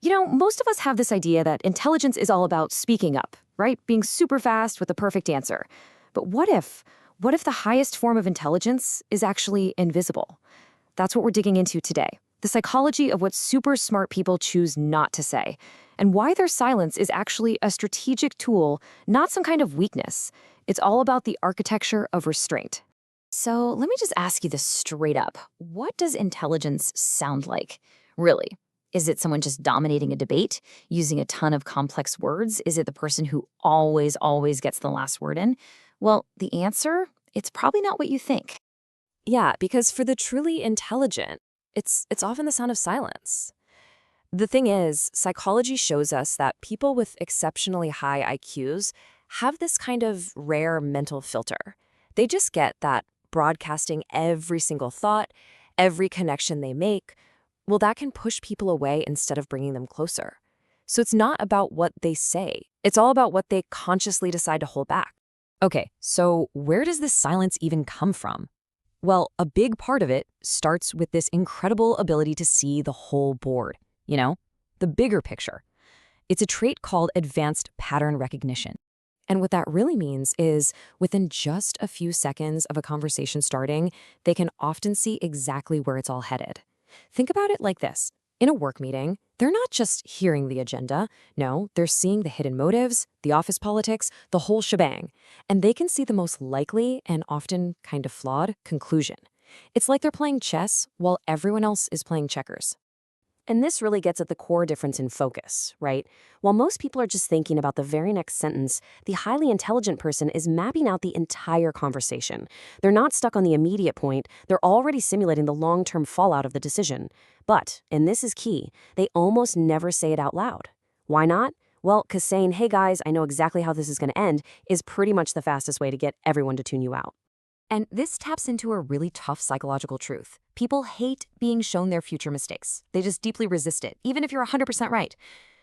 Most of us have this idea that intelligence is all about speaking up, right? Being super fast with the perfect answer. But what if the highest form of intelligence is actually invisible? That's what we're digging into today. The psychology of what super smart people choose not to say, and why their silence is actually a strategic tool, not some kind of weakness. It's all about the architecture of restraint. So let me just ask you this straight up. What does intelligence sound like? Really? Is it someone just dominating a debate, using a ton of complex words? Is it the person who always gets the last word in? Well, the answer, it's probably not what you think. Yeah, because for the truly intelligent, it's often the sound of silence. The thing is, psychology shows us that people with exceptionally high IQs have this kind of rare mental filter. They just get that broadcasting every single thought, every connection they make, well, that can push people away instead of bringing them closer. So it's not about what they say. It's all about what they consciously decide to hold back. Okay, so where does this silence even come from? Well, a big part of it starts with this incredible ability to see the whole board, the bigger picture. It's a trait called advanced pattern recognition. And what that really means is within just a few seconds of a conversation starting, they can often see exactly where it's all headed. Think about it like this. In a work meeting, they're not just hearing the agenda. No, they're seeing the hidden motives, the office politics, the whole shebang. And they can see the most likely and often kind of flawed conclusion. It's like they're playing chess while everyone else is playing checkers. And this really gets at the core difference in focus, right? While most people are just thinking about the very next sentence, the highly intelligent person is mapping out the entire conversation. They're not stuck on the immediate point, they're already simulating the long-term fallout of the decision. But, and this is key, they almost never say it out loud. Why not? Well, because saying, hey guys, I know exactly how this is going to end, is pretty much the fastest way to get everyone to tune you out. And this taps into a really tough psychological truth. People hate being shown their future mistakes. They just deeply resist it, even if you're 100% right.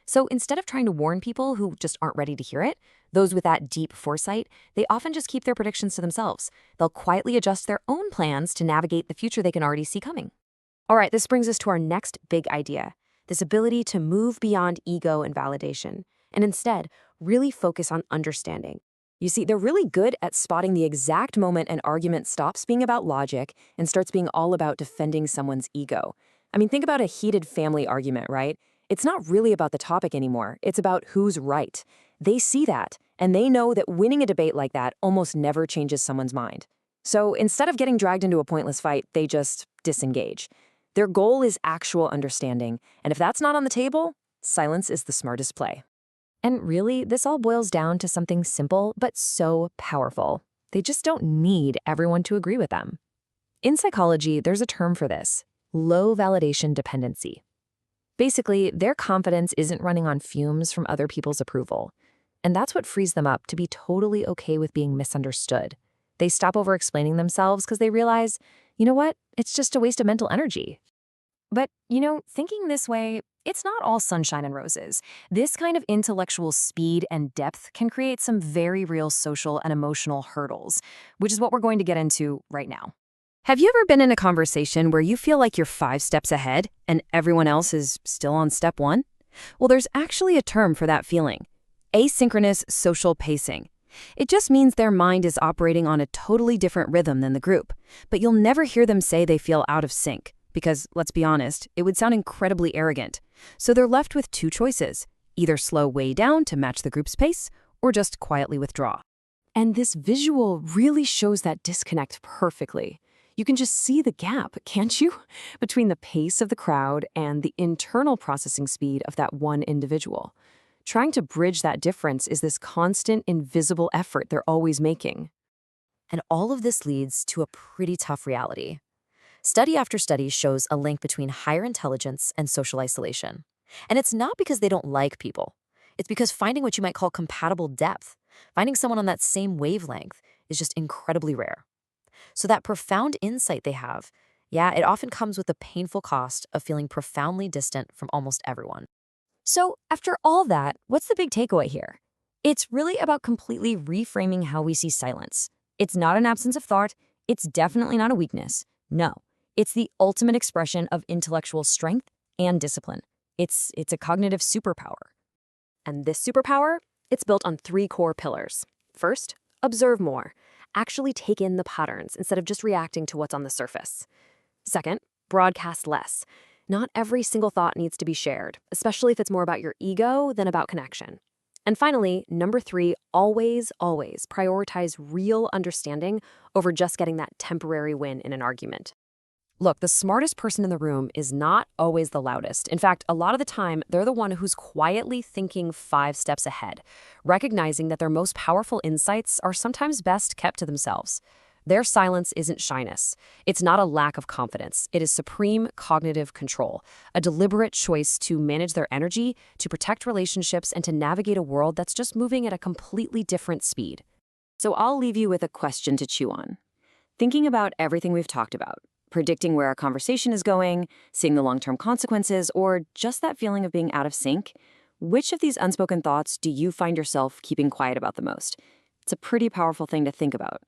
So instead of trying to warn people who just aren't ready to hear it, those with that deep foresight, they often just keep their predictions to themselves. They'll quietly adjust their own plans to navigate the future they can already see coming. All right, this brings us to our next big idea, this ability to move beyond ego and validation, and instead really focus on understanding. You see, they're really good at spotting the exact moment an argument stops being about logic and starts being all about defending someone's ego. I mean, think about a heated family argument, right? It's not really about the topic anymore. It's about who's right. They see that, and they know that winning a debate like that almost never changes someone's mind. So instead of getting dragged into a pointless fight, they just disengage. Their goal is actual understanding, and if that's not on the table, silence is the smartest play. And really, this all boils down to something simple but so powerful. They just don't need everyone to agree with them. In psychology, there's a term for this: low validation dependency. Basically, their confidence isn't running on fumes from other people's approval. And that's what frees them up to be totally okay with being misunderstood. They stop over-explaining themselves because they realize, you know what, it's just a waste of mental energy. But, thinking this way, it's not all sunshine and roses. This kind of intellectual speed and depth can create some very real social and emotional hurdles, which is what we're going to get into right now. Have you ever been in a conversation where you feel like you're 5 steps ahead and everyone else is still on step 1? Well, there's actually a term for that feeling: asynchronous social pacing. It just means their mind is operating on a totally different rhythm than the group, but you'll never hear them say they feel out of sync. Because, let's be honest, it would sound incredibly arrogant. So they're left with 2 choices: either slow way down to match the group's pace, or just quietly withdraw. And this visual really shows that disconnect perfectly. You can just see the gap, can't you? Between the pace of the crowd and the internal processing speed of that one individual. Trying to bridge that difference is this constant, invisible effort they're always making. And all of this leads to a pretty tough reality. Study after study shows a link between higher intelligence and social isolation. And it's not because they don't like people. It's because finding what you might call compatible depth, finding someone on that same wavelength, is just incredibly rare. So that profound insight they have, it often comes with the painful cost of feeling profoundly distant from almost everyone. So after all that, what's the big takeaway here? It's really about completely reframing how we see silence. It's not an absence of thought. It's definitely not a weakness. No. It's the ultimate expression of intellectual strength and discipline. It's a cognitive superpower. And this superpower, it's built on 3 core pillars. First, observe more. Actually take in the patterns instead of just reacting to what's on the surface. Second, broadcast less. Not every single thought needs to be shared, especially if it's more about your ego than about connection. And finally, number 3, always prioritize real understanding over just getting that temporary win in an argument. Look, the smartest person in the room is not always the loudest. In fact, a lot of the time, they're the one who's quietly thinking 5 steps ahead, recognizing that their most powerful insights are sometimes best kept to themselves. Their silence isn't shyness. It's not a lack of confidence. It is supreme cognitive control, a deliberate choice to manage their energy, to protect relationships, and to navigate a world that's just moving at a completely different speed. So I'll leave you with a question to chew on. Thinking about everything we've talked about, predicting where a conversation is going, seeing the long-term consequences, or just that feeling of being out of sync, which of these unspoken thoughts do you find yourself keeping quiet about the most? It's a pretty powerful thing to think about.